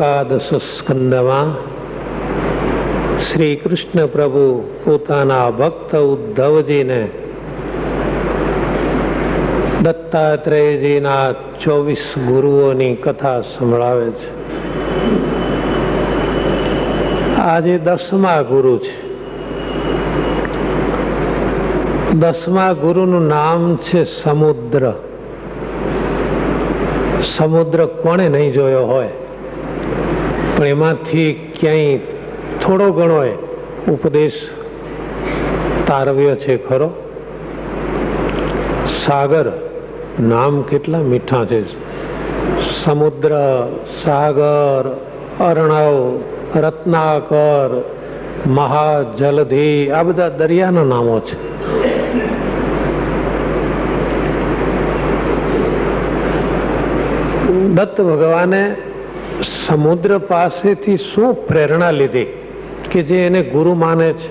એકાદશ સ્કંદમાં શ્રી કૃષ્ણ પ્રભુ પોતાના ભક્ત ઉદ્ધવજીને દત્તાત્રેયજીના 24 ગુરુઓની કથા સંભળાવે છે. આજે 10મા ગુરુ છે. 10મા ગુરુનું નામ છે સમુદ્ર. સમુદ્ર કોણે નહીં જોયો હોય, પણ એમાંથી ક્યાંય થોડો ઘણો ઉપદેશ તારવ્યો છે ખરો? સાગર નામ કેટલા મીઠા છે. સમુદ્ર, સાગર, અર્ણવ, રત્નાકર, મહાજલધિ, આ બધા દરિયાના નામો છે. દત્ત ભગવાને સમુદ્ર પાસેથી શું પ્રેરણા લીધી કે જે એને ગુરુ માને છે?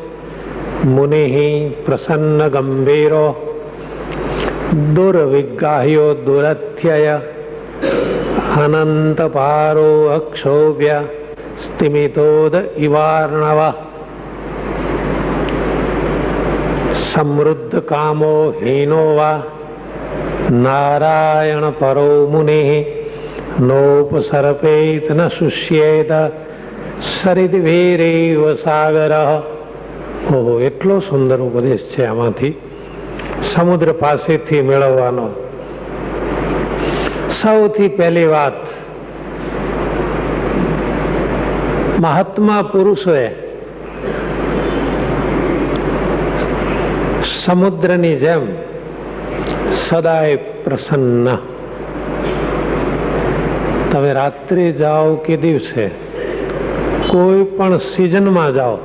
મુનિહિ પ્રસન્ન ગંભીરો દુર્વિગાહ્યો દુરથ્યય અનંત પારો અક્ષોભ્ય સ્તિમિતોદ ઇવાર્ણવ સમૃદ્ધ કામો હીનો વા નારાયણ પરો મુનિ નોપસર્પેત ન શુષ્યેત સરિદ્વીરેવ સાગર. ઓહો, એટલો સુંદર ઉપદેશ છે આમાંથી સમુદ્ર પાસેથી મેળવવાનો. સૌથી પહેલી વાત, મહાત્મા પુરુષોએ સમુદ્રની જેમ સદાય પ્રસન્ન. તમે રાત્રે જાઓ કે દિવસે, કોઈ પણ સિઝનમાં જાઓ,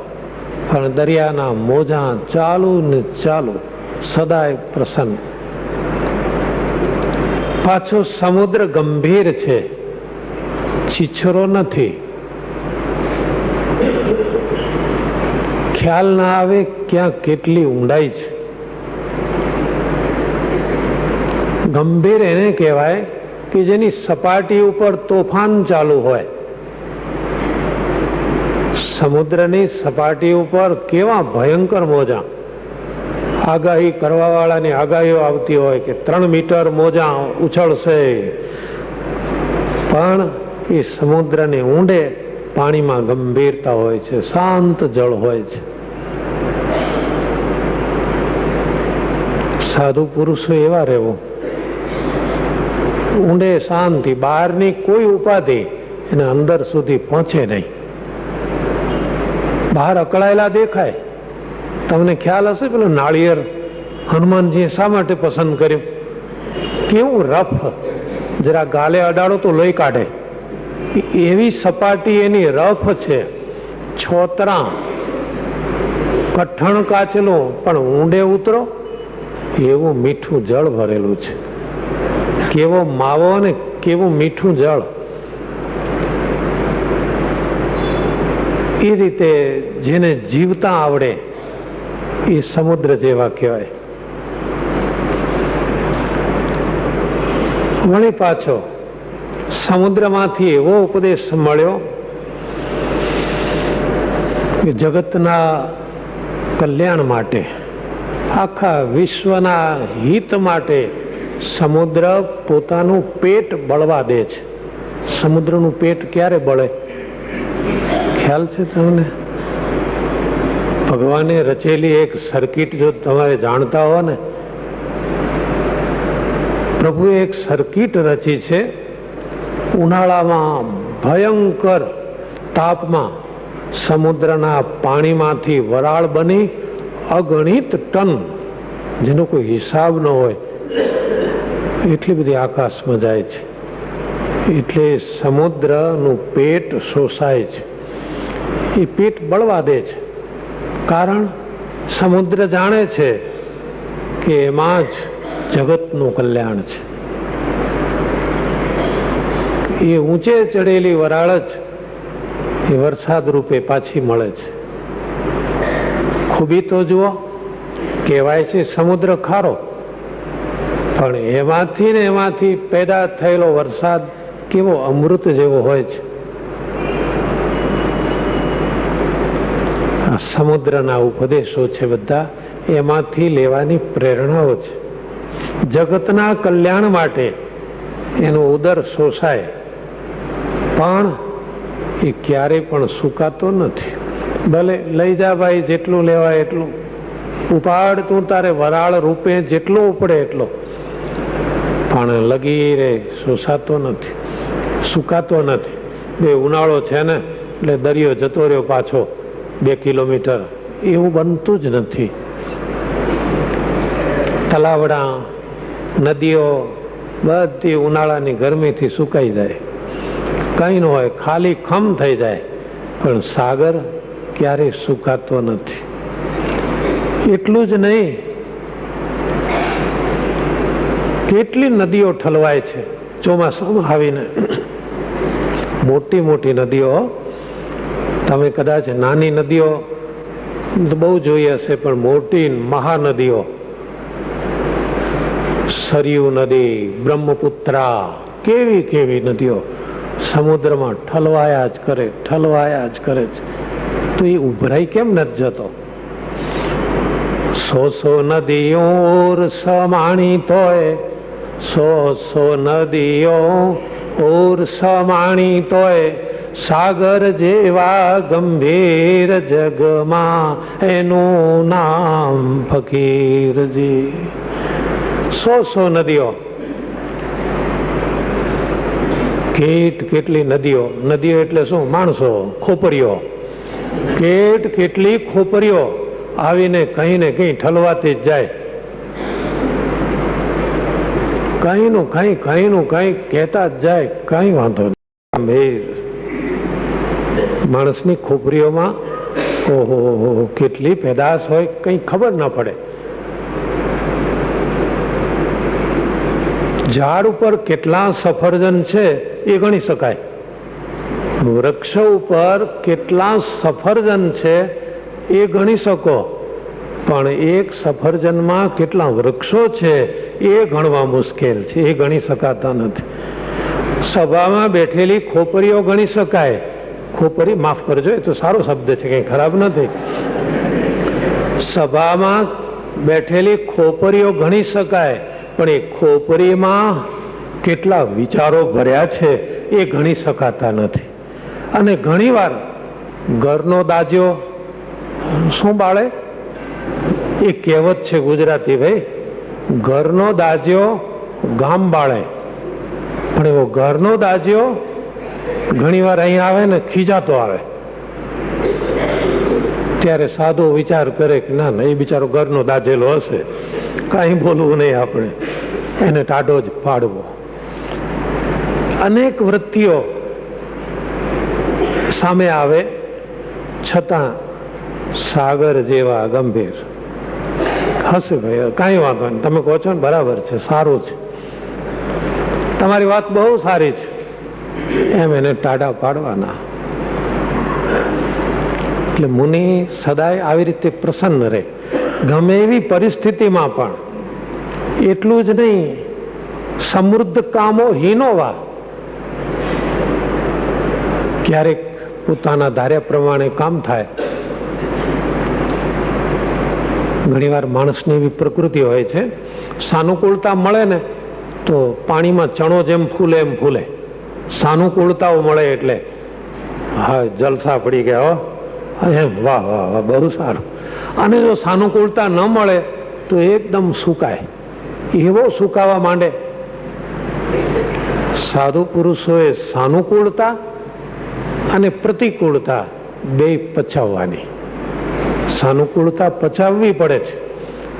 પણ દરિયાના મોજા ચાલુ ને ચાલુ, સદાય પ્રસન્ન. પાછો સમુદ્ર ગંભીર છે, છીછરો નથી. ખ્યાલ ના આવે ક્યાં કેટલી ઊંડાઈ છે. ગંભીર એને કહેવાય કે જેની સપાટી ઉપર તોફાન ચાલુ હોય. સમુદ્રની સપાટી ઉપર કેવા ભયંકર મોજા, આગાહી કરવા વાળાની આગાહીઓ આવતી હોય કે 3 મીટર મોજા ઉછળશે, પણ એ સમુદ્રની ઊંડે પાણીમાં ગંભીરતા હોય છે, શાંત જળ હોય છે. સાધુ પુરુષો એવા રહેવું, ઊંડે શાંતિ, બહારની કોઈ ઉપાધિ એને અંદર સુધી પહોંચે નહીં. બહાર અકળાયેલા દેખાય. તમને ખ્યાલ હશે પેલું નાળિયેર હનુમાનજીએ શા માટે પસંદ કર્યું? કેવું રફ, જરા ગાલે અડાડો તો લોહી કાઢે એવી સપાટી એની રફ છે. છોતરા, કઠણ કાચલું, પણ ઊંડે ઉતરો એવું મીઠું જળ ભરેલું છે. કેવો માવો ને કેવું મીઠું જળ. એ રીતે જેને જીવતા આવડે એ સમુદ્ર જેવા કહેવાય. વળી પાછો સમુદ્રમાંથી એવો ઉપદેશ મળ્યો કે જગતના કલ્યાણ માટે, આખા વિશ્વના હિત માટે સમુદ્ર પોતાનું પેટ બળવા દે છે. સમુદ્રનું પેટ ક્યારે બળે ખ્યાલ છે તમને? ભગવાને રચેલી એક સર્કિટ જો તમારે જાણતા હો ને, પ્રભુએ એક સર્કિટ રચી છે. ઉનાળામાં ભયંકર તાપમાં સમુદ્રના પાણીમાંથી વરાળ બની અગણિત ટન, જેનો કોઈ હિસાબ ન હોય, એટલી બધી આકાશમાં જાય છે. એટલે સમુદ્રનું પેટ શોષાય છે, એ પેટ બળવા દે છે. કારણ સમુદ્ર જાણે છે કે એમાં જ જગતનું કલ્યાણ છે. એ ઊંચે ચડેલી વરાળ જ એ વરસાદ રૂપે પાછી મળે છે. ખૂબી તો જુઓ, કહેવાય છે સમુદ્ર ખારો, પણ એમાંથી ને એમાંથી પેદા થયેલો વરસાદ કેવો અમૃત જેવો હોય છે. આ સમુદ્રના ઉપદેશો છે બધા, એમાંથી લેવાની પ્રેરણાઓ છે. જગતના કલ્યાણ માટે એનો ઉદર શોષાય, પણ એ ક્યારે પણ સુકાતો નથી. ભલે લઈ જા ભાઈ, જેટલું લેવાય એટલું ઉપાડ, તું તારે વરાળ રૂપે જેટલો ઉપડે એટલો, પણ લગી રે શોષાતો નથી, સુકાતો નથી. બે ઉનાળો છે ને એટલે દરિયો જતો રહ્યો પાછો 2 કિલોમીટર, એવું બનતું જ નથી. તલાવડા, નદીઓ બધી ઉનાળાની ગરમીથી સુકાઈ જાય, કંઈ ન હોય, ખાલી ખમ થઈ જાય, પણ સાગર ક્યારેય સુકાતો નથી. એટલું જ નહીં, કેટલી નદીઓ ઠલવાય છે ચોમાસામાં આવીને. મોટી મોટી નદીઓ, તમે કદાચ નાની નદીઓ બહુ જોઈ હશે, પણ મોટી મહાનદીઓ, સરયુ નદી, બ્રહ્મપુત્રા, કેવી કેવી નદીઓ સમુદ્રમાં ઠલવાયા જ કરે, ઠલવાયા જ કરે છે. તો એ ઉભરાઈ કેમ નથી જતો? 100 નદીઓ સમાણી તોય, 100 નદીઓ ઓર સમાણી તોય, સાગર જેવા ગંભીર જગમાં એનું નામ ફકીરજી. 100 નદીઓ, કેટલી નદીઓ. નદીઓ એટલે શું? માણસો, ખોપરીઓ. કેટલી ખોપરીઓ આવીને કहीं ને કहीं ઠલવાતી જ જાય. કहीं નું કઈ કહેતા જ જાય, કઈ વાંધો નહીં. માણસની ખોપરીઓમાં ઓહો કેટલી પેદાશ હોય, કઈ ખબર ના પડે. ઝાડ ઉપર કેટલા સફરજન છે એ ગણી શકાય. વૃક્ષ ઉપર કેટલા સફરજન છે એ ગણી શકો, પણ એક સફરજનમાં કેટલા વૃક્ષો છે એ ગણવા મુશ્કેલ છે, એ ગણી શકાતા નથી. સભામાં બેઠેલી ખોપરીઓ ગણી શકાય. ખોપરી, માફ કરજો, એ તો સારો શબ્દ છે, કંઈ ખરાબ નથી. સભામાં બેઠેલી ખોપરીઓ ગણી શકાય, પણ એ ખોપરીમાં કેટલા વિચારો ભર્યા છે એ ગણી શકાતા નથી. અને ઘણીવાર ઘરનો દાજ્યો શું બાળે? એ કહેવત છે ગુજરાતી, ભાઈ, ઘરનો દાજ્યો ગામ બાળે. પણ એવો ઘરનો દાજ્યો ઘણીવાર અહીંયા આવે ને ખીજાતો આવે, ત્યારે સાદો વિચાર કરે કે ના ના, એ બિચારો ઘરનો દાજેલો હશે, કાંઈ બોલવું નહીં, આપણે એને ટાઢો જ પાડવો. અનેક વૃત્તિઓ સામે આવે, છતાં સાગર જેવા ગંભીર. હશે ભાઈ, કાંઈ વાંધો નહીં, તમે કહો છો ને બરાબર છે, સારું છે, તમારી વાત બહુ સારી છે, એમ એને ટાઢા પાડવાના. એટલે મુનિ સદાય આવી રીતે પ્રસન્ન રહે, ગમે એવી પરિસ્થિતિમાં. પણ એટલું જ નહીં, સમૃદ્ધ કામો હીનોવા. ક્યારેક પોતાના ધાર્યા પ્રમાણે કામ થાય. ઘણીવાર માણસની એવી પ્રકૃતિ હોય છે, સાનુકૂળતા મળે ને તો પાણીમાં ચણો જેમ ફૂલે એમ ફૂલે. સાનુકૂળતાઓ મળે એટલે હા જલસા પડી ગયા, એમ વાહ વાહ વાહ, બહુ સારું. અને જો સાનુકૂળતા ન મળે તો એકદમ સુકાય, એવો સુકાવા માંડે. સાધુ પુરુષોએ સાનુકૂળતા અને પ્રતિકૂળતા બે પચાવવાની. સાનુકૂળતા પચાવવી પડે છે.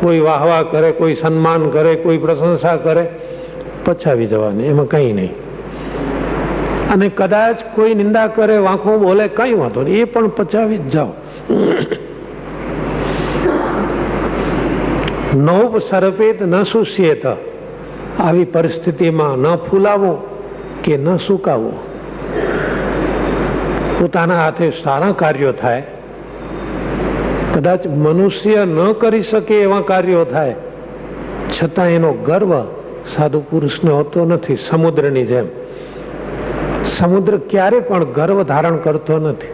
કોઈ વાહવા કરે, કોઈ સન્માન કરે, કોઈ પ્રશંસા કરે, પચાવી જવાની, એમાં કંઈ નહીં. અને કદાચ કોઈ નિંદા કરે, વાંખો બોલે, કંઈ વાંધો નહીં, એ પણ પચાવી જ જાઓ. નૌપ સરપેત ન સુષ્યેત. આવી પરિસ્થિતિમાં ન ફૂલાવું કે ન સુકાવું. પોતાના હાથે સારા કાર્યો થાય, કદાચ મનુષ્ય ન કરી શકે એવા કાર્યો થાય, છતાં એનો ગર્વ સાધુ પુરુષને હોતો નથી. સમુદ્રની જેમ સમુદ્ર ક્યારે પણ ગર્વ ધારણ કરતો નથી.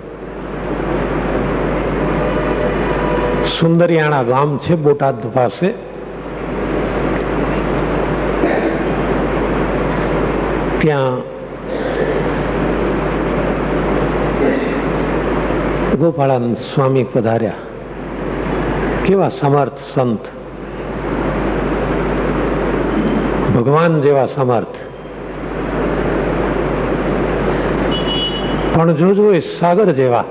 સુંદરિયાણા ગામ છે બોટાદ પાસે. ત્યાં ગોપાળાનંદ સ્વામી પધાર્યા. કેવા સમર્થ સંત, ભગવાન જેવા સમર્થ. પણ જોજો એ સાગર જેવા,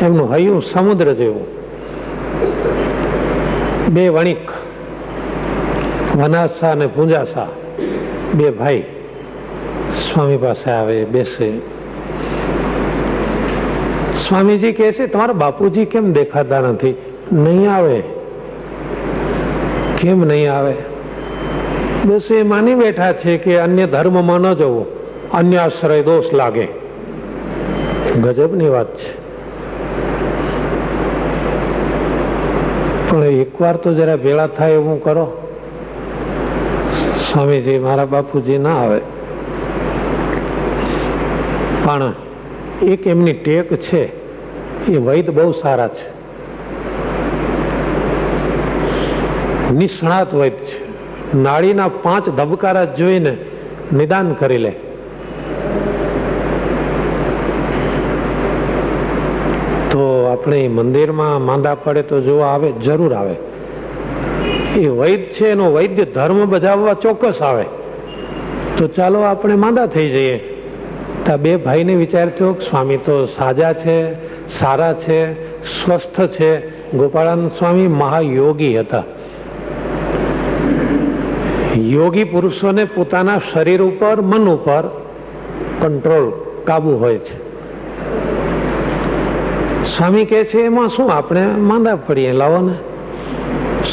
એમનું હૈયું સમુદ્ર જેવું. બે વણિક, વનાસા અને પૂંજાસા, બે ભાઈ સ્વામી પાસે આવે, બેસે. સ્વામીજી કહે છે, તમારા બાપુજી કેમ દેખાતા નથી? નહીં આવે. કેમ નહીં આવે? બસ એ માની બેઠા છે કે અન્ય ધર્મમાં ન જવું, અન્ય આશ્રય દોષ લાગે. ગજબની વાત છે. પણ એકવાર તો જરા ભેળા થાય એવું કરો. સ્વામીજી, મારા બાપુજી ના આવે. પણ એક એમની ટેક છે, એ વૈદ બહુ સારા છે, નિષ્ણાત વૈદ છે. નાડીના 5 ધબકારા જોઈને નિદાન કરી લે. તો આપણે મંદિરમાં માંદા પડે તો જોવા આવે, જરૂર આવે. એ વૈદ છે, એનો વૈદ્ય ધર્મ બજાવવા ચોક્કસ આવે. તો ચાલો આપણે માંદા થઈ જઈએ. તો બે ભાઈને વિચાર થયો, સ્વામી તો સાજા છે, સારા છે, સ્વસ્થ છે. ગોપાળાનંદ સ્વામી મહાયોગી હતા. યોગી પુરુષોને પોતાના શરીર ઉપર, મન ઉપર કંટ્રોલ, કાબુ હોય છે. સ્વામી કહે છે, એમાં શું, આપણે માંદા પડીએ, લાવો ને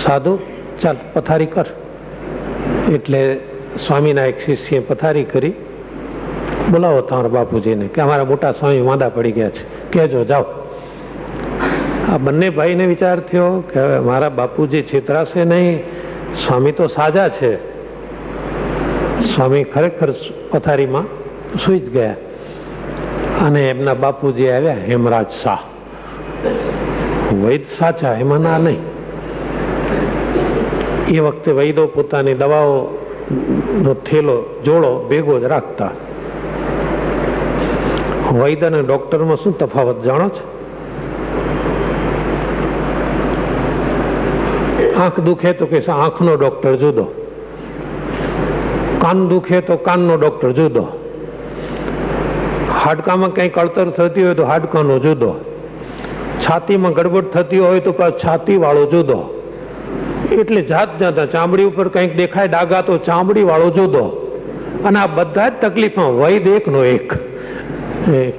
સાધુ, ચાલ પથારી કર. એટલે સ્વામીના એક શિષ્યએ પથારી કરી. બોલાવો તમારા બાપુજીને કે અમારા મોટા સ્વામી માંદા પડી ગયા છે, કહેજો, જાઓ. આ બંને ભાઈને વિચાર થયો કે હવે મારા બાપુજી છેતરાશે નહીં, સ્વામી તો સાજા છે. સ્વામી ખરેખર પથારીમાં સૂઈ જ ગયા. અને એમના બાપુજી આવ્યા, હેમરાજ શાહ. વૈદ સાચા, એમાં ના નહીં. એ વખતે વૈદો પોતાની દવાઓનો થેલો, જોડો ભેગો જ રાખતા. વૈદ અને ડોક્ટરમાં શું તફાવત જાણો છો? આંખ દુખે તો કે આંખનો ડોક્ટર જુદો, કાન દુખે તો કાનનો ડોક્ટર જુદો, હાડકામાં કંઈક અળતર થતી હોય તો હાડકાનો જુદો, છાતીમાં ગડબડ થતી હોય તો છાતી વાળો જુદો. એટલે જાત જાત, ચામડી ઉપર કંઈક દેખાય ડાઘા તો ચામડી વાળો જુદો. અને આ બધા જ તકલીફમાં વૈદ એકનો એક.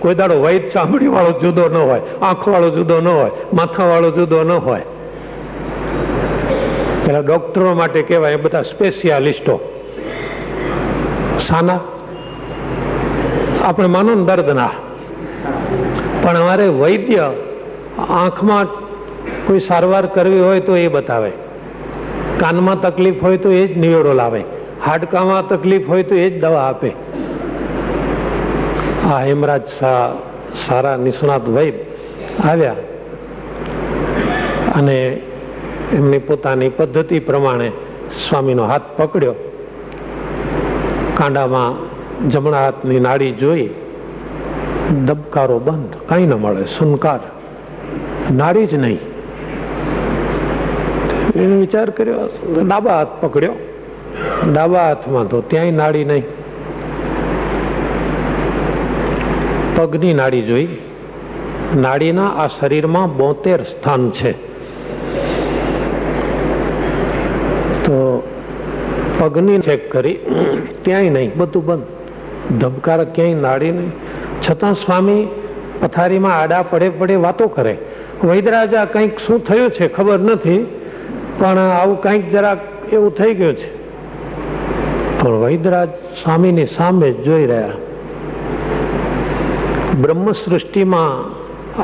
કોઈ દાડો વૈદ ચામડી વાળો જુદો ન હોય, આંખ વાળો જુદો ન હોય, માથા વાળો જુદો ન હોય. પેલા ડોક્ટરો માટે કહેવાય બધા સ્પેશિયાલિસ્ટો. સાના આપણે માનો ને દર્દ ના, પણ અમારે વૈદ્ય આંખમાં કોઈ સારવાર કરવી હોય તો એ બતાવે, કાનમાં તકલીફ હોય તો એ જ નિવેડો લાવે, હાડકામાં તકલીફ હોય તો એ જ દવા આપે. આ હેમરાજ શાહ સારા નિષ્ણાત વૈદ આવ્યા અને એમની પોતાની પદ્ધતિ પ્રમાણે સ્વામીનો હાથ પકડ્યો. કાંડામાં જમણા હાથની નાડી જોઈ, ધબકારો બંધ, કઈ ન મળે, સુનકાર, નાડી જ નહીં. એનો વિચાર કર્યો, ડાબા હાથ પકડ્યો, ડાબા હાથમાં તો ત્યાંય નાડી નહીં. પગની નાડી જોઈ, નાડીના આ શરીરમાં 72 સ્થાન છે. તો પગની ચેક કરી, ક્યાંય નહીં, બધું બંધ, ધબકાર ક્યાંય નાડી નહીં. છતાં સ્વામી પથારીમાં આડા પડે પડે વાતો કરે. વૈદરાજા કંઈક શું થયું છે ખબર નથી, પણ આવું કંઈક જરાક એવું થઈ ગયું છે. પણ વૈદરાજ સ્વામીની સામે જ જોઈ રહ્યા. બ્રહ્મ સૃષ્ટિમાં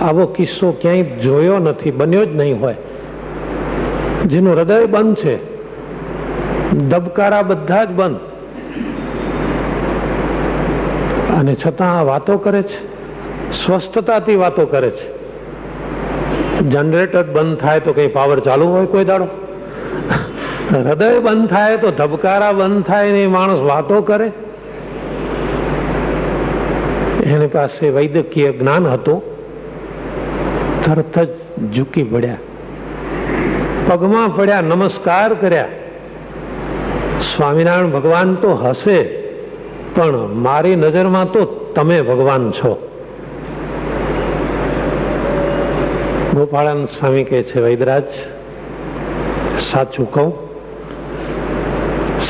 આવો કિસ્સો ક્યાંય જોયો નથી, બન્યો જ નહીં હોય. જેનું હૃદય બંધ છે, ધબકારા બધા જ બંધ, અને છતાં વાતો કરે છે, સ્વસ્થતાથી વાતો કરે છે. જનરેટર બંધ થાય તો કઈ પાવર ચાલુ હોય કોઈ દાડો? હૃદય બંધ થાય તો ધબકારા બંધ થાય ને માણસ વાતો કરે? એની પાસે વૈદ્યકીય જ્ઞાન હતું, તરત જ ઝૂકી પડ્યા, પગમાં પડ્યા, નમસ્કાર કર્યા. સ્વામિનારાયણ ભગવાન તો હશે, પણ મારી નજરમાં તો તમે ભગવાન છો. ગોપાળાનંદ સ્વામી કહે છે, વૈદરાજ સાચું કહું,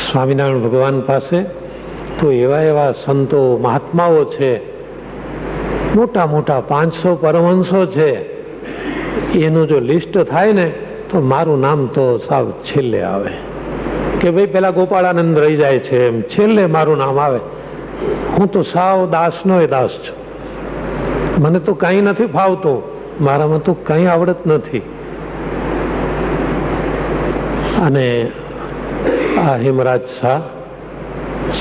સ્વામિનારાયણ ભગવાન પાસે તો એવા એવા સંતો મહાત્માઓ છે, મોટા મોટા 500 પરમહંસો છે. એનું જો લિસ્ટ થાય ને તો મારું નામ તો સાવ છેલ્લે આવે. કે ભાઈ પેલા ગોપાળાનંદ રહી જાય છે, એમ છેલ્લે મારું નામ આવે. હું તો સાવ દાસનો એ દાસ છું. મને તો કંઈ નથી ફાવતું, મારામાં તો કંઈ આવડત નથી. અને આ હેમરાજ શાહ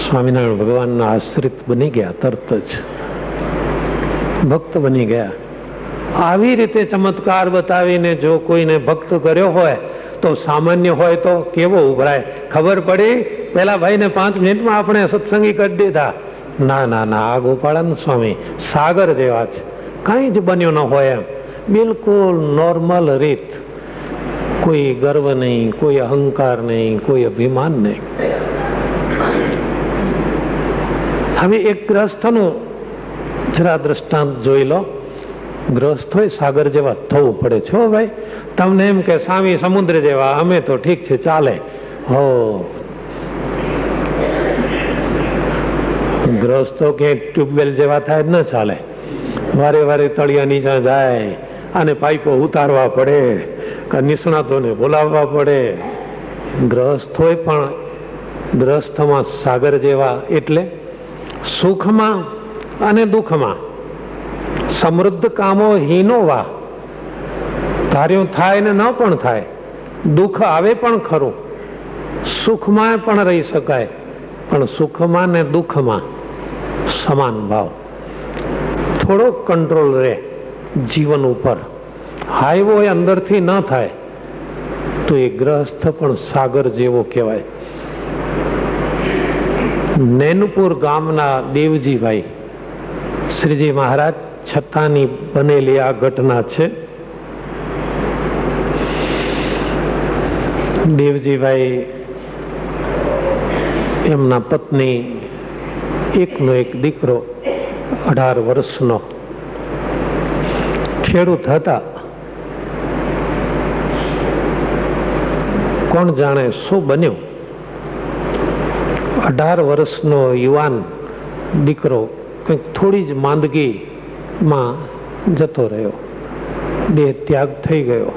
સ્વામિનારાયણ ભગવાનના આશ્રિત બની ગયા, તરત જ ભક્ત બની ગયા. આવી રીતે ચમત્કાર બતાવીને જો કોઈને ભક્ત કર્યો હોય તો સામાન્ય હોય તો કેવો ઉભરાય. ખબર પડી પેલા ભાઈને 5 મિનિટમાં આપણે સત્સંગી કરી દીધા. ના ના ના, આ ગોપાળાનંદ સ્વામી સાગર જેવા છે, કંઈ જ બન્યું ન હોય એમ, બિલકુલ નોર્મલ રીત, કોઈ ગર્વ નહીં, કોઈ અહંકાર નહીં, કોઈ અભિમાન નહીં. હવે એક ગ્રસ્થનું જરા દ્રષ્ટાંત જોઈ લો. ગ્રસ્ત હોય સાગર જેવા થવું પડે છે. ભાઈ તમને એમ કે સ્વામી સમુદ્ર જેવા, અમે તો ઠીક છે ચાલે. હો, ગ્રસ્તો ક્યાંય ટ્યુબવેલ જેવા થાય જ ન ચાલે. વારે વારે તળિયા નીચે જાય અને પાઇપો ઉતારવા પડે, નિષ્ણાતોને બોલાવવા પડે. ગ્રસ્ત હોય પણ ગ્રસ્થમાં સાગર જેવા, એટલે સુખમાં અને દુઃખમાં સમૃદ્ધ કામો હીનો વા. ધાર્યું થાય ને ન પણ થાય, દુઃખ આવે પણ ખરું, સુખમાં પણ રહી શકાય, પણ સુખમાં ને દુઃખમાં સમાન ભાવ. થોડો કંટ્રોલ રહે જીવન ઉપર, હાઈવો અંદરથી ન થાય તો એ ગ્રસ્થ પણ સાગર જેવો કહેવાય. નૈનપુર ગામના દેવજીભાઈ, શ્રીજી મહારાજ છતાની બનેલી આ ઘટના છે. દેવજીભાઈ એમના પત્ની, એકનો એક દીકરો 18 વર્ષનો, ખેડૂત હતા. કોણ જાણે શું બન્યું, 18 વર્ષનો યુવાન દીકરો કંઈક થોડી જ માંદગીમાં જતો રહ્યો, દેહ ત્યાગ થઈ ગયો.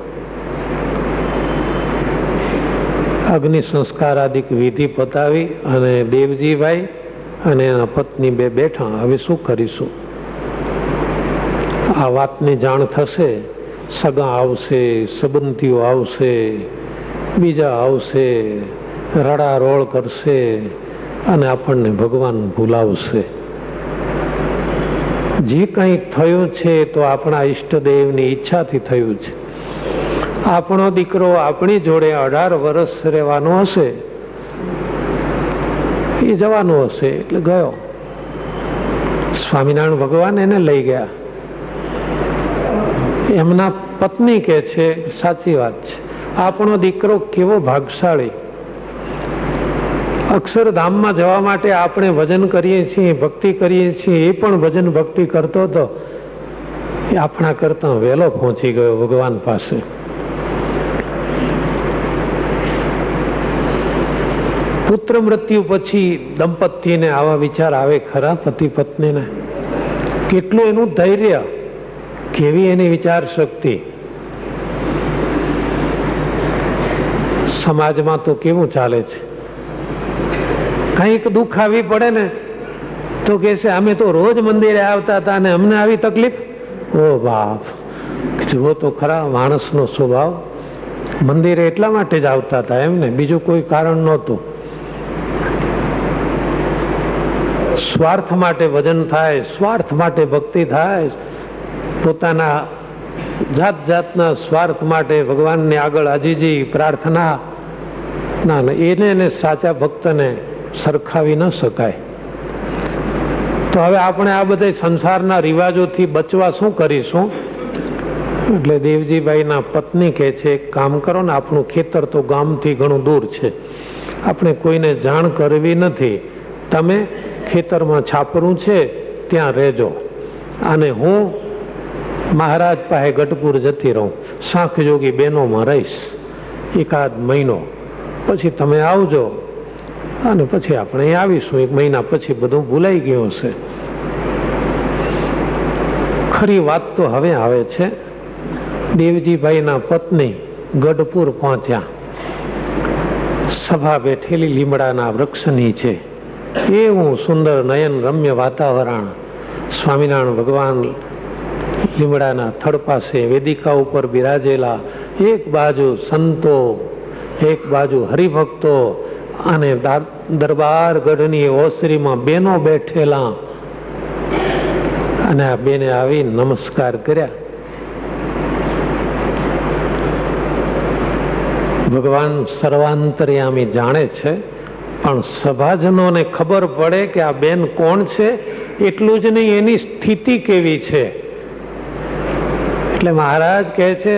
અગ્નિ સંસ્કાર આદિક વિધિ પતાવી અને દેવજીભાઈ અને એના પત્ની બે બેઠા. હવે શું કરીશું? આ વાતની જાણ થશે, સગા આવશે, સંબંધીઓ આવશે, બીજા આવશે, રડારોળ કરશે અને આપણને ભગવાન ભૂલાવશે. જે કંઈ થયું છે તો આપણા ઈષ્ટદેવની ઈચ્છાથી થયું છે. આપણો દીકરો આપણી જોડે 18 વર્ષ રહેવાનો હશે, એ જવાનો હશે એટલે ગયો. સ્વામિનારાયણ ભગવાન એને લઈ ગયા. એમના પત્ની કહે છે, સાચી વાત છે, આપણો દીકરો કેવો ભાગશાળી. અક્ષરધામમાં જવા માટે આપણે ભજન કરીએ છીએ, ભક્તિ કરીએ છીએ, એ પણ ભજન ભક્તિ કરતો હતો, એ આપણા કરતા વહેલો પહોંચી ગયો ભગવાન પાસે. પુત્ર મૃત્યુ પછી દંપતીને આવા વિચાર આવે ખરા? પતિ પત્નીને કેટલું એનું ધૈર્ય, કેવી એની વિચાર શક્તિ. સમાજમાં તો કેવું ચાલે છે, કંઈક દુઃખ આવી પડે ને તો કે છે અમે તો રોજ મંદિરે આવતા હતા અને અમને આવી તકલીફ. ઓ બાપ, જુઓ તો ખરા માણસનો સ્વભાવ. મંદિરે એટલા માટે જ આવતા હતા એમને, બીજું કોઈ કારણ નહોતું. સ્વાર્થ માટે ભજન થાય, સ્વાર્થ માટે ભક્તિ થાય, પોતાના જાત જાતના સ્વાર્થ માટે ભગવાનને આગળ આજીજી પ્રાર્થના ના, એને સાચા ભક્તને સરખાવી ન શકાય. તો હવે આપણે આ બધા સંસારના રિવાજોથી બચવા શું કરીશું? એટલે દેવજીભાઈના પત્ની કહે છે, એક કામ કરો ને, આપણું ખેતર તો ગામથી ઘણું દૂર છે, આપણે કોઈને જાણ કરવી નથી, તમે ખેતરમાં છાપરું છે ત્યાં રહેજો, અને હું મહારાજ પાસે ગઢપુર જતી રહું, શાંખ જોગી બહેનોમાં રહીશ એકાદ મહિનો, પછી તમે આવજો, અને પછી આપણે અહીં આવીશું. 1 મહિના પછી બધું ભૂલાઈ ગયું હશે. ખરી વાત તો હવે આવે છે. દેવજીભાઈના પત્ની ગઢપુર પહોંચ્યા. સભા બેઠેલી લીમડાના વૃક્ષની છે. એવું સુંદર નયન રમ્ય વાતાવરણ. સ્વામિનારાયણ ભગવાન લીમડાના થડ પાસે વેદિકા ઉપર બિરાજેલા, એક બાજુ સંતો, એક બાજુ હરિભક્તો, અને દરબાર ગઢની ઓસરીમાં બેનો બેઠેલા. અને આ બેને આવી નમસ્કાર કર્યા. ભગવાન સર્વાંતર્યામી જાણે છે, પણ સભાજનોને ખબર પડે કે આ બેન કોણ છે, એટલું જ નહીં એની સ્થિતિ કેવી છે. એટલે મહારાજ કહે છે,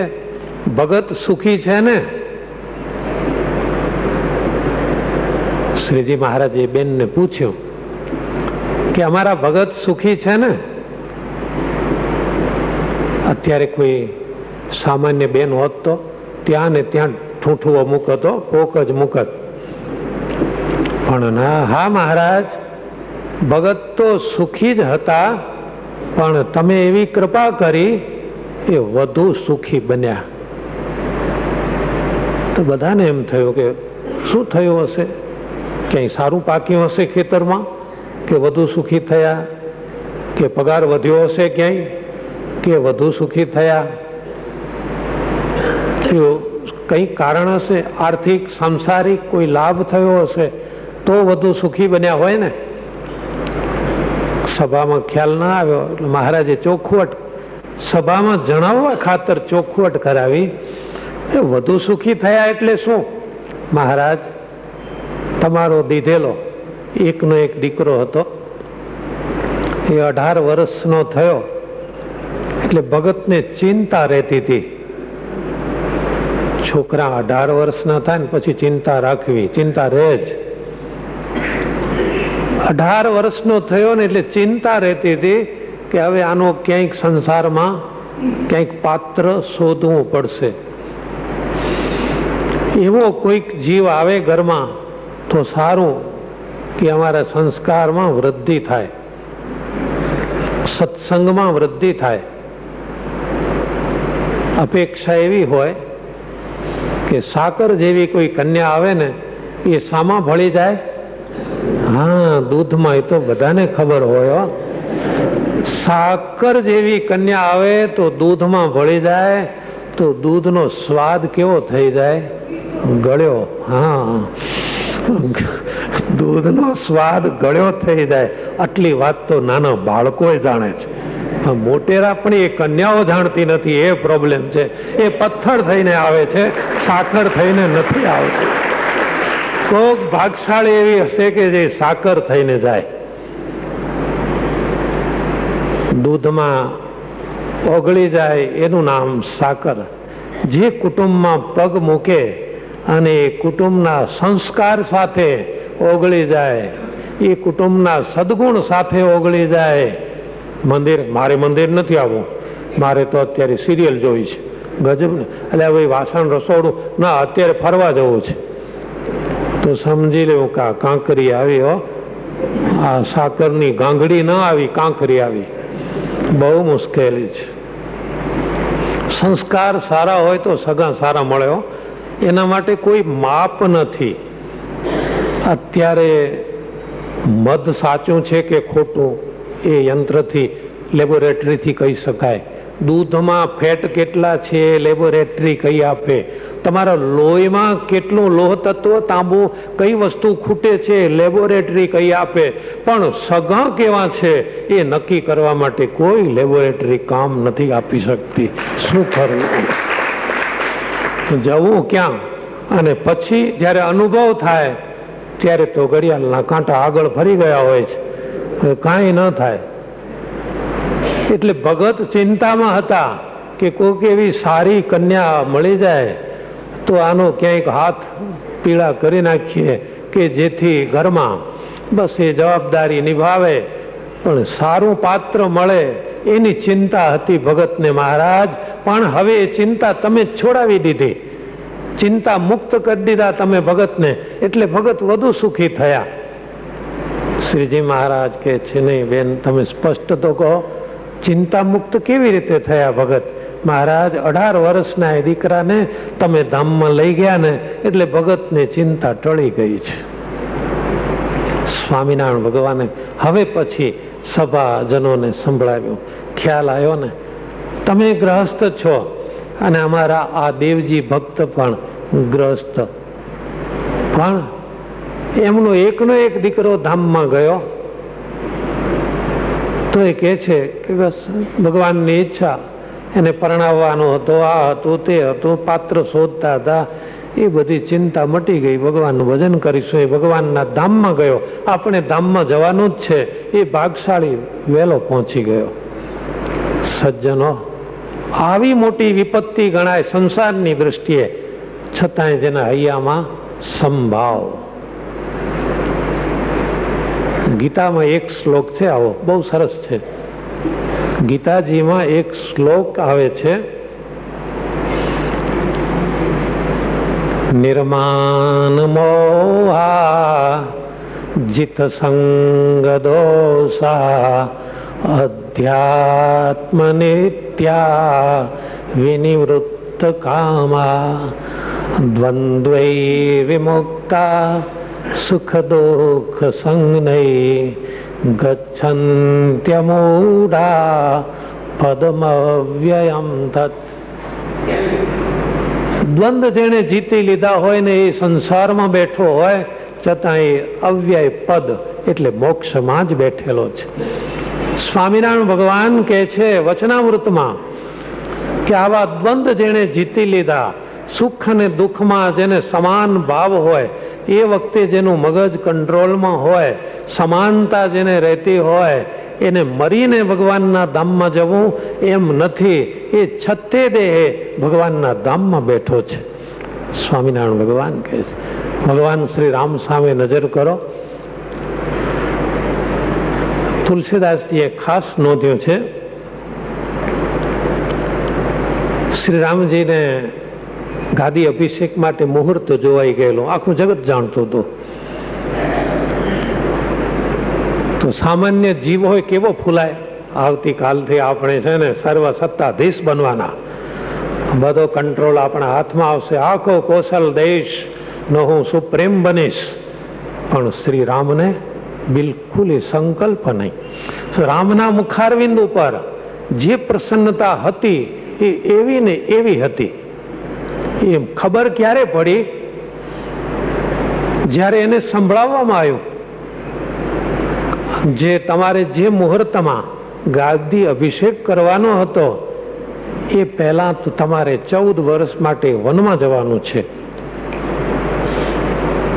ભગત સુખી છે ને? શ્રીજી મહારાજે બેનને પૂછ્યું કે અમારા ભગત સુખી છે ને? અત્યારે કોઈ સામાન્ય બેન હોત તો ત્યાં ને ત્યાં ઠૂંઠુઓ મૂકતો, પોક જ મૂકત. પણ ના, હા મહારાજ, ભગત તો સુખી જ હતા, પણ તમે એવી કૃપા કરી એ વધુ સુખી બન્યા. તો બધાને એમ થયું કે શું થયું હશે? ક્યાંય સારું પાક્યું હશે ખેતરમાં, કે વધુ સુખી થયા, કે પગાર વધ્યો હશે ક્યાંય, કે વધુ સુખી થયા. કંઈક કારણ હશે, આર્થિક સાંસારિક કોઈ લાભ થયો હશે તો વધુ સુખી બન્યા હોય ને. સભામાં ખ્યાલ ના આવ્યો એટલે મહારાજે ચોખવટ, સભામાં જણાવવા ખાતર ચોખવટ કરાવી. એ વધુ સુખી થયા એટલે શું? મહારાજ, તમારો દીધેલો એકનો એક દીકરો હતો, એ 18 વર્ષનો થયો એટલે ભગતને ચિંતા રહેતી હતી. છોકરા 18 વર્ષના થાય ને પછી ચિંતા રાખવી, ચિંતા રહે જ. 18 વર્ષનો થયો ને એટલે ચિંતા રહેતી હતી કે હવે આનો ક્યાંક સંસારમાં ક્યાંક પાત્ર શોધવું પડશે. એવો કોઈક જીવ આવે ઘરમાં તો સારું કે અમારા સંસ્કારમાં વૃદ્ધિ થાય, સત્સંગમાં વૃદ્ધિ થાય. અપેક્ષા એવી હોય કે સાકર જેવી કોઈ કન્યા આવે ને, એ સામા ભળી જાય. હા, દૂધમાં, એ તો બધાને ખબર હોય. સાકર જેવી કન્યા આવે તો દૂધમાં ભળી જાય તો દૂધનો સ્વાદ કેવો થઈ જાય? ગળ્યો. હા, દૂધનો સ્વાદ ગળ્યો થઈ જાય. આટલી વાત તો નાના બાળકો જાણે છે, મોટેરા પણ એ કન્યાઓ જાણતી નથી. એ પ્રોબ્લેમ છે. એ પથ્થર થઈને આવે છે, સાકર થઈને નથી આવતી. કોક ભાગશાળી એવી હશે કે જે સાકર થઈને જાય. દૂધમાં ઓગળી જાય એનું નામ સાકર. જે કુટુંબમાં પગ મૂકે અને એ કુટુંબના સંસ્કાર સાથે ઓગળી જાય, એ કુટુંબના સદગુણ સાથે ઓગળી જાય. મારે મંદિર નથી આવવું, મારે તો અત્યારે સિરિયલ જોઈ છે, ગજબ ને, એટલે હવે વાસણ રસોડું ના, અત્યારે ફરવા જવું છે, તો સમજી લેવું કે આ કાંકરી આવી. હો, આ સાકરની ગાંગડી ના આવી, કાંકરી આવી. બહુ મુશ્કેલી છે. સંસ્કાર સારા હોય તો સગા સારા મળે. એના માટે કોઈ માપ નથી. અત્યારે મધ સાચું છે કે ખોટું એ યંત્રથી, લેબોરેટરીથી કહી શકાય. દૂધમાં ફેટ કેટલા છે લેબોરેટરી કહી આપે. તમારા લોહીમાં કેટલું લોહ તત્વ, તાંબુ, કઈ વસ્તુ ખૂટે છે, લેબોરેટરી કઈ આપે, પણ સગા કેવા છે એ નક્કી કરવા માટે કોઈ લેબોરેટરી કામ નથી આપી શકતી. શું કરવું, જવું ક્યાં? અને પછી જ્યારે અનુભવ થાય ત્યારે તો ઘડિયાળના કાંટા આગળ ફરી ગયા હોય છે, કાંઈ ન થાય. એટલે ભગત ચિંતામાં હતા કે કોઈક એવી સારી કન્યા મળી જાય તો આનો ક્યાંક હાથ પીળા કરી નાખીએ કે જેથી ઘરમાં બસ એ જવાબદારી નિભાવે. પણ સારું પાત્ર મળે એની ચિંતા હતી ભગતને મહારાજ. પણ હવે એ ચિંતા તમે છોડાવી દીધી, ચિંતા મુક્ત કરી દીધા તમે ભગતને, એટલે ભગત વધુ સુખી થયા. શ્રીજી મહારાજ કે છે, નહીં બેન, તમે સ્પષ્ટ તો કહો, ચિંતા મુક્ત કેવી રીતે થયા ભગત? મહારાજ, 18 વર્ષના એ દીકરાને તમે ધામમાં લઈ ગયા ને એટલે ભગતને ચિંતા ટળી ગઈ છે. સ્વામિનારાયણ ભગવાને હવે પછી સભાજનોને સંભળાવ્યું, ખ્યાલ આવ્યો ને, તમે ગ્રહસ્થ છો અને અમારા આ દેવજી ભક્ત પણ ગ્રહસ્થ, પણ એમનો એકનો એક દીકરો ધામમાં ગયો તો એ કહે છે કે બસ ભગવાનની ઈચ્છા, એને પરણાવવાનો હતો, આ હતું તે હતું, પાત્ર શોધતા હતા, એ બધી ચિંતા મટી ગઈ. ભગવાનનું ભજન કરીશું, એ ભગવાનના ધામમાં ગયો. આપણે ધામમાં જવાનું જ છે, એ ભાગશાળી વહેલો પહોંચી ગયો. સજ્જનો, આવી મોટી વિપત્તિ ગણાય સંસારની દ્રષ્ટિએ, છતાંય જેના હૈયામાં સંભાવ. ગીતામાં એક શ્લોક છે આવો, બહુ સરસ છે. ગીતાજીમાં એક શ્લોક આવે છે, નિર્માન મોહા જીત સંગ દોષા અધ્યાત્મ નિત્યા વિનિવૃત્ત કામા દ્વંદ્વૈ વિમુક્તા સુખ દુઃખ સંજ્ઞૈ ગચ્છન્ત્યમૂઢા પદમવ્યયમ તત. દ્વંદ જેણે જીતી લીધા હોય ને, એ સંસારમાં બેઠો હોય છતાં એ અવ્યય પદ એટલે મોક્ષમાં જ બેઠેલો છે. સ્વામિનારાયણ ભગવાન કહે છે વચનામૃતમાં કે આવા દ્વંદ જેણે જીતી લીધા, સુખ અને દુઃખમાં જેને સમાન ભાવ હોય, એ વખતે જેનું મગજ કંટ્રોલમાં હોય, સમાનતા જેને રહેતી હોય, એને મરીને ભગવાનના ધામમાં જવું એમ નથી. એ છતે દેહે ભગવાનના ધામમાં બેઠો છે. સ્વામિનારાયણ ભગવાન કહે છે. ભગવાન શ્રી રામ સામે નજર કરો. તુલસીદાસજીએ ખાસ નોંધ્યું છે, શ્રી રામજીને ગાદી અભિષેક માટે મુહૂર્ત જોવાઈ ગયેલું આખું જગત જાણતું હતું. તો સામાન્ય જીવ હોય કેવો ફૂલાય, આવતીકાલથી આપણે છે ને સર્વ સત્તાધીશ બનવાના, બધો કંટ્રોલ આપણા હાથમાં આવશે, આખો કોશલ દેશ નો હું સુપ્રેમ બનીશ. પણ શ્રી રામને બિલકુલ એ સંકલ્પ નહીં. રામના મુખારવિંદ ઉપર જે પ્રસન્નતા હતી એ એવી ને એવી હતી. એમ ખબર ક્યારે પડી? જ્યારે એને સંભળાવવામાં આવ્યું, જે તમારે જે મુહૂર્તમાં ગાદી અભિષેક કરવાનો હતો એ પહેલા તો તમારે 14 વર્ષ માટે વનમાં જવાનું છે.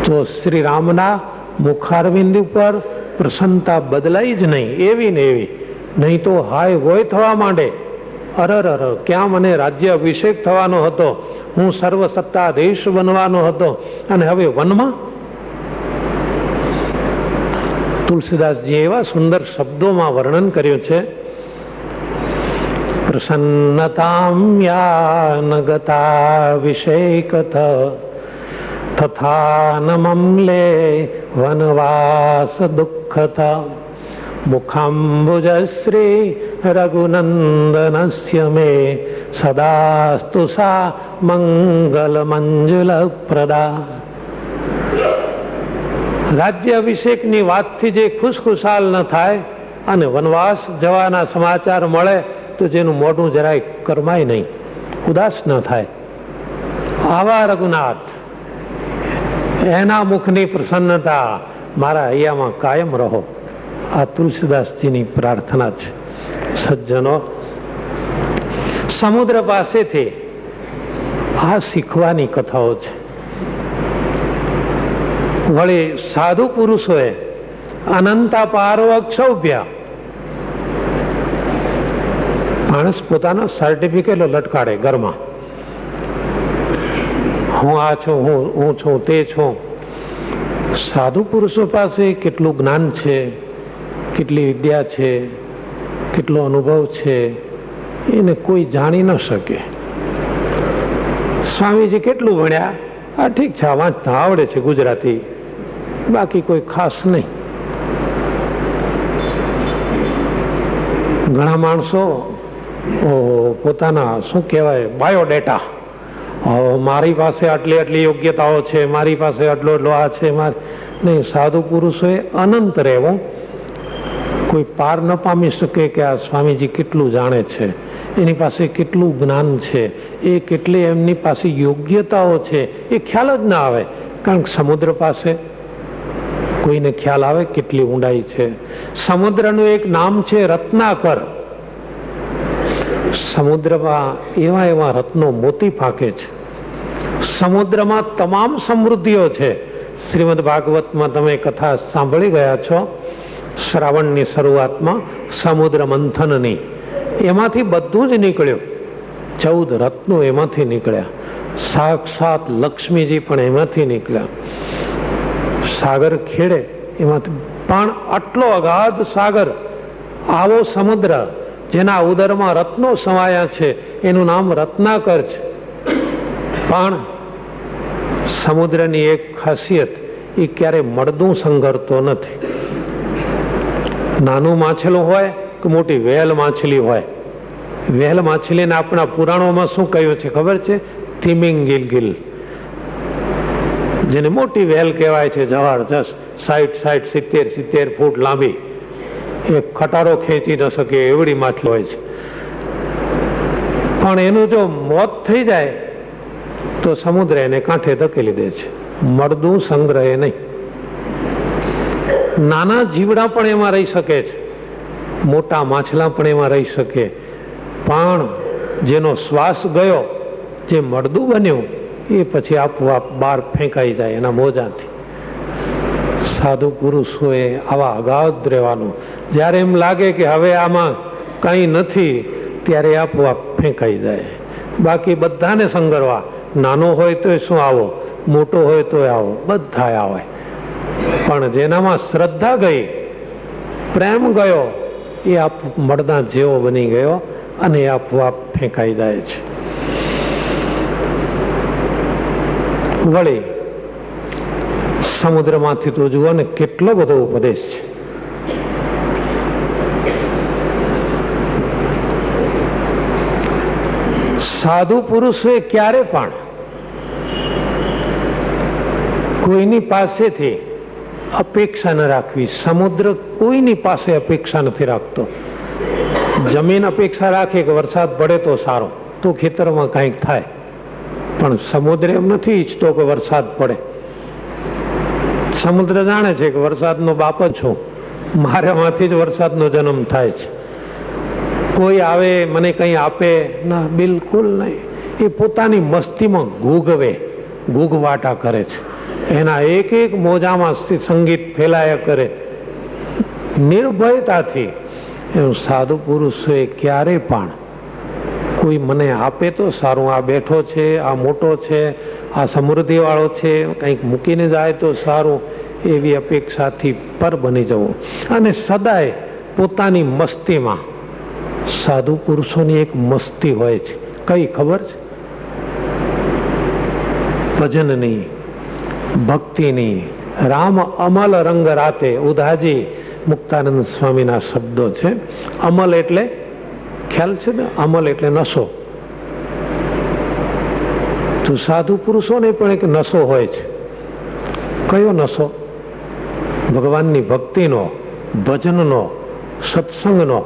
તો શ્રી રામના મુખારવિંદ ઉપર પ્રસન્નતા બદલાઈ જ નહીં, એવી ને એવી. નહીં તો હાય હોય થવા માંડે, અરર ક્યાં મને રાજ્ય અભિષેક થવાનો હતો, હું સર્વ સત્તાધીશ બનવાનો હતો, અને હવે વનમાં. તુલસીદાસજી એવા સુંદર શબ્દોમાં વર્ણન કર્યું છે, પ્રસન્નતામ યાન ગતા વિષેકત તથા ન મમલે વનવાસ દુઃખત મુખાંબુજશ્રી રઘુનંદનસ્ય મે સદાસ્તુ સા મંગલ મંજુલ પ્રદા. રાજ્ય અભિષેકની વાતથી જે ખુશખુશાલ ન થાય અને વનવાસ જવાના સમાચાર મળે તો જેનું મોઢું જરાય કરમાય નહીં, ઉદાસ ન થાય. આવા રઘુનાથ, એના મુખની પ્રસન્નતા મારા હૈયામાં કાયમ રહો. આ તુલસીદાસજીની પ્રાર્થના છે. સજ્જનો, સમુદ્ર પાસેથી આ શીખવાની કથાઓ છે. વળી સાધુ પુરુષોએ અનંતા પારો અક્ષૌભ્ય માણસ પોતાના સર્ટિફિકેટો લટકાડે ઘરમાં. હું આ છું, હું છું, તે છું. સાધુ પુરુષો પાસે કેટલું જ્ઞાન છે, કેટલી વિદ્યા છે, કેટલો અનુભવ છે, એને કોઈ જાણી ન શકે. સ્વામીજી કેટલું ભણ્યા? આ ઠીક છે, વાંચતા આવડે છે ગુજરાતી, બાકી કોઈ ખાસ નહીં. ઘણા માણસો પોતાના શું કહેવાય બાયોડેટા, મારી પાસે આટલી આટલી યોગ્યતાઓ છે, મારી પાસે આટલો એટલો આ છે, નહીં. સાધુ પુરુષોએ અનંત રહેવું. કોઈ પાર ન પામી શકે કે આ સ્વામીજી કેટલું જાણે છે, એની પાસે કેટલું જ્ઞાન છે, એ કેટલી એમની પાસે યોગ્યતાઓ છે, એ ખ્યાલ જ ના આવે. કારણ કે સમુદ્ર પાસે કોઈને ખ્યાલ આવે કેટલી ઊંડાઈ છે. સમુદ્રનું એક નામ છે રત્નાકર. સમુદ્રમાં એવા એવા રત્નો મોતી ફાંકે છે. સમુદ્રમાં તમામ સમૃદ્ધિઓ છે. શ્રીમદ ભાગવતમાં તમે કથા સાંભળી ગયા છો, શ્રાવણની શરૂઆતમાં સમુદ્ર મંથનની, એમાંથી બધું જ નીકળ્યું. 14 રત્નો એમાંથી નીકળ્યા. સાક્ષાત લક્ષ્મીજી પણ એમાંથી નીકળ્યા. સાગર ખેડે એમાંથી પણ આટલો અગાધ સાગર, આવો સમુદ્ર જેના ઉદરમાં રત્નો સમાયા છે, એનું નામ રત્નાકર છે. પણ સમુદ્રની એક ખાસિયત, એ ક્યારે મળદું સંઘરતો નથી. નાનું માછલું હોય કે મોટી વેલ માછલી હોય, વેલ માછલીને આપણા પુરાણોમાં શું કહ્યું છે ખબર છે? તિમિંગિલગિલ, જેને મોટી વેલ કહેવાય છે, જબરજસ્ત 60-70 ફૂટ લાંબી, એક ખટારો ખેંચી ન શકે એવડી માછલી હોય છે. પણ એનું જો મોત થઈ જાય તો સમુદ્ર એને કાંઠે ધકેલી દે છે. મળદું સંગ્રહે નહીં. નાના જીવડા પણ એમાં રહી શકે છે, મોટા માછલા પણ એમાં રહી શકે. પણ જેનો શ્વાસ ગયો, જે મળદું બન્યું, એ પછી આપોઆપ બહાર ફેંકાઈ જાય એના મોજાથી. સાધુ પુરુષોએ આવા અગાધ રહેવાનું. જ્યારે એમ લાગે કે હવે આમાં કંઈ નથી, ત્યારે આપોઆપ ફેંકાઈ જાય. બાકી બધાને સંગરવા, નાનો હોય તો શું આવો, મોટો હોય તો આવો, બધા આવે. પણ જેનામાં શ્રદ્ધા ગઈ, પ્રેમ ગયો, એ આપ મળદા જેવો બની ગયો અને આપોઆપ ફેંકાઈ જાય છે. વળી સમુદ્રમાંથી તો જુઓ ને કેટલો બધો ઉપદેશ છે. સાધુ પુરુષોએ ક્યારે પણ કોઈની પાસેથી અપેક્ષા ન રાખવી. સમુદ્ર કોઈની પાસે અપેક્ષા નથી રાખતો. જમીન અપેક્ષા રાખે કે વરસાદ પડે તો સારો, તો ખેતરમાં કંઈક થાય. પણ સમુદ્ર એમ નથી ઈચ્છતો કે વરસાદ પડે. સમુદ્ર જાણે છે કે વરસાદનો બાપ જ છું, મારામાંથી જ વરસાદનો જન્મ થાય છે. કોઈ આવે મને કંઈ આપે ના, બિલકુલ નહીં. એ પોતાની મસ્તીમાં ઘૂઘવાટા કરે છે. એના એક એક મોજામાં સંગીત ફેલાયા કરે નિર્ભયતાથી. એવું સાધુ પુરુષોએ ક્યારે પણ કોઈ મને આપે તો સારું, આ બેઠો છે, આ મોટો છે, આ સમૃદ્ધિ વાળો છે, કંઈક મૂકીને જાય તો સારું, એવી અપેક્ષાથી પર બની જવું. અને સદાય પોતાની મસ્તીમાં. સાધુ પુરુષોની એક મસ્તી હોય છે, કઈ ખબર છે? ભજનની, ભક્તિની. રામ અમલ રંગ રાતે, ઉદાજી મુક્તાનંદ સ્વામીના શબ્દો છે. અમલ એટલે ખ્યાલ છે ને? અમલ એટલે નશો. તો સાધુ પુરુષોને પણ એક નશો હોય છે. કયો નશો? ભગવાનની ભક્તિનો, ભજનનો, સત્સંગનો.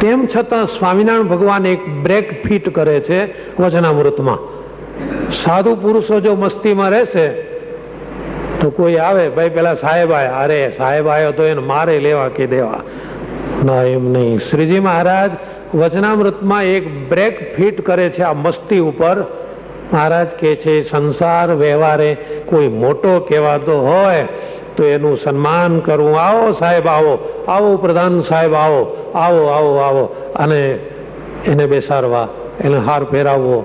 તેમ છતાં સ્વામિનારાયણ ભગવાન એક બ્રેક ફિટ કરે છે વચનામૃતમાં. સાધુ પુરુષો જો મસ્તીમાં રહેશે તો કોઈ આવે, ભાઈ પેલા સાહેબ આયા, અરે સાહેબ આવ્યો તો એને મારે લેવા કે દેવા. ના, એમ નહીં. શ્રીજી મહારાજ વચનામૃતમાં એક બ્રેક ફિટ કરે છે આ મસ્તી ઉપર. મહારાજ કે છે સંસાર વ્યવહારે કોઈ મોટો કહેવાતો હોય તો એનું સન્માન કરવું. આવો સાહેબ, આવો આવો, પ્રધાન સાહેબ આવો, આવો આવો આવો, અને એને બેસાડવા, એને હાર પહેરાવવો.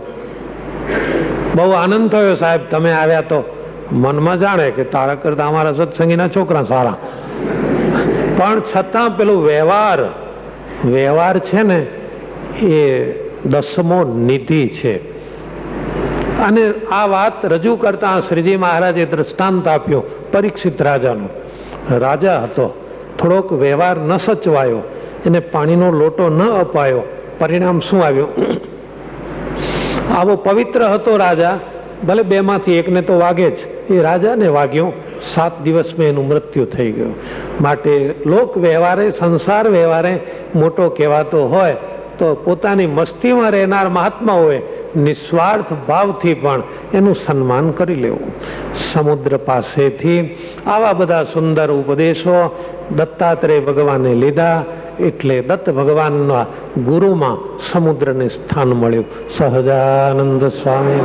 બહુ આનંદ થયો સાહેબ તમે આવ્યા. તો મનમાં જાણે કે તારા કરતા અમારા સત્સંગીના છોકરા સારા. પણ છતાં પેલું વ્યવહાર છે ને એ 10મો નિધિ છે. અને આ વાત રજૂ કરતા શ્રીજી મહારાજે દ્રષ્ટાંત આપ્યો પરીક્ષિત રાજાનો. રાજા હતો, થોડોક વ્યવહાર ન સચવાયો, એને પાણીનો લોટો ન અપાયો. પરિણામ શું આવ્યું? આવો પવિત્ર હતો રાજા, ભલે બેમાંથી એકને તો વાગે જ, એ રાજાને વાગ્યો. 7 દિવસમાં એનું મૃત્યુ થઈ ગયું. માટે લોક વ્યવહારે, સંસાર વ્યવહારે મોટો કહેવાતો હોય તો પોતાની મસ્તીમાં રહેનાર મહાત્મા હોય નિસ્વાર્થ ભાવથી પણ એનું સન્માન કરી લેવું. સમુદ્ર પાસેથી આવા બધા સુંદર ઉપદેશો દત્તાત્રેય ભગવાને લીધા. એટલે દત્ત ભગવાનના ગુરુમાં સમુદ્રને સ્થાન મળ્યું. સહજાનંદ સ્વામી